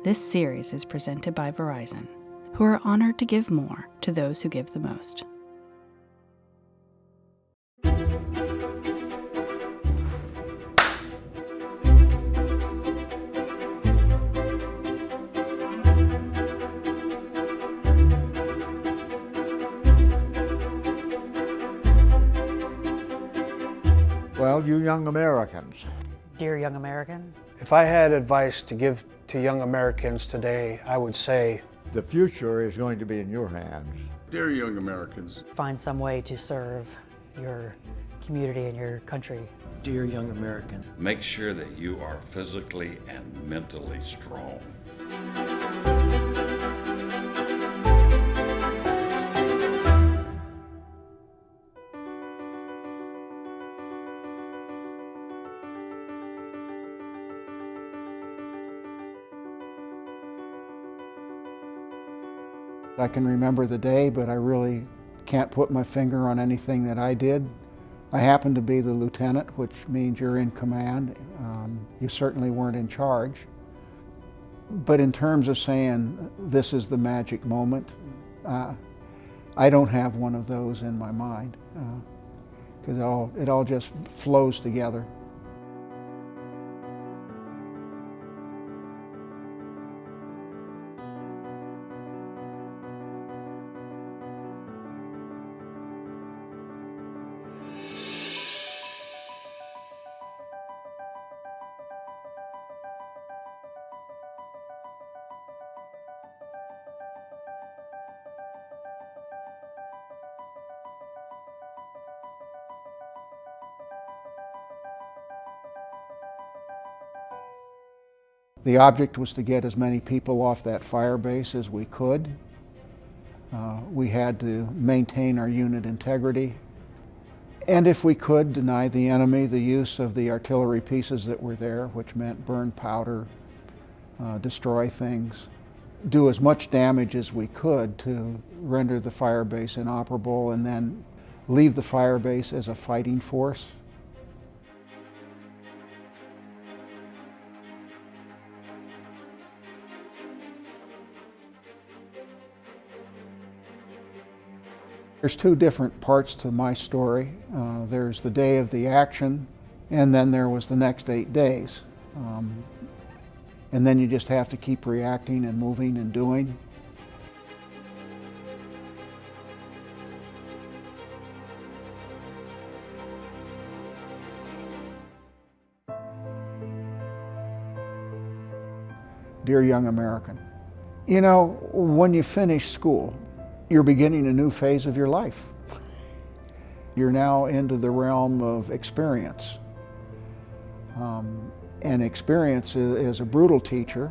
This series is presented by Verizon, who are honored to give more to those who give the most. Well, you young Americans. Dear young Americans. If I had advice to give to young Americans today, I would say, the future is going to be in your hands. Dear young Americans. Find some way to serve your community and your country. Dear young American. Make sure that you are physically and mentally strong. I can remember the day, but I really can't put my finger on anything that I did. I happened to be the lieutenant, which means you're in command. You certainly weren't in charge. But in terms of saying this is the magic moment, I don't have one of those in my mind, because it all just flows together. The object was to get as many people off that fire base as we could. We had to maintain our unit integrity, and if we could, deny the enemy the use of the artillery pieces that were there, which meant burn powder, destroy things, do as much damage as we could to render the fire base inoperable, and then leave the fire base as a fighting force. There's two different parts to my story. There's the day of the action, and then there was the next 8 days. And then you just have to keep reacting and moving and doing. Dear young American, you know, when you finish school, you're beginning a new phase of your life. You're now into the realm of experience. And experience is a brutal teacher.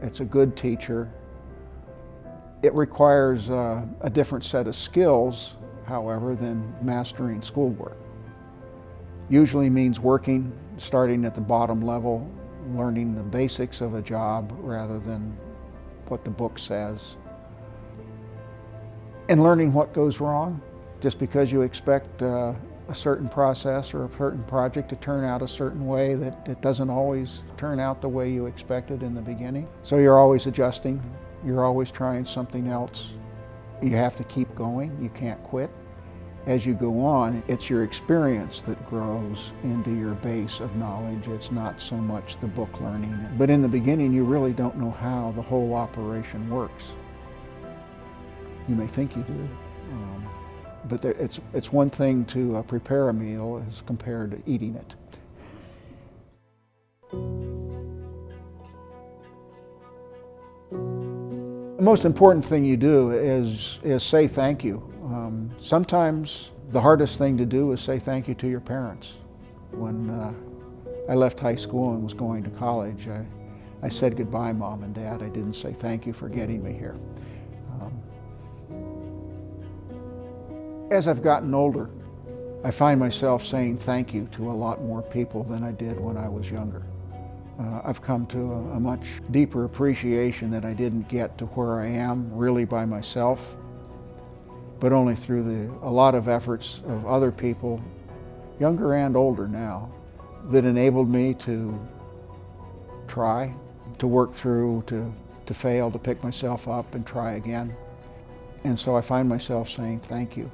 It's a good teacher. It requires a different set of skills, however, than mastering schoolwork. Usually means working, starting at the bottom level, learning the basics of a job rather than what the book says. And learning what goes wrong. Just because you expect a certain process or a certain project to turn out a certain way, that it doesn't always turn out the way you expected in the beginning. So you're always adjusting, you're always trying something else. You have to keep going, you can't quit. As you go on, it's your experience that grows into your base of knowledge. It's not so much the book learning. But in the beginning, you really don't know how the whole operation works. You may think you do, but it's one thing to prepare a meal as compared to eating it. The most important thing you do is say thank you. Sometimes the hardest thing to do is say thank you to your parents. When I left high school and was going to college, I said goodbye, Mom and Dad. I didn't say thank you for getting me here. As I've gotten older, I find myself saying thank you to a lot more people than I did when I was younger. I've come to a much deeper appreciation that I didn't get to where I am really by myself, but only through a lot of efforts of other people, younger and older now, that enabled me to try, to work through, to to fail, to pick myself up and try again. And so I find myself saying thank you.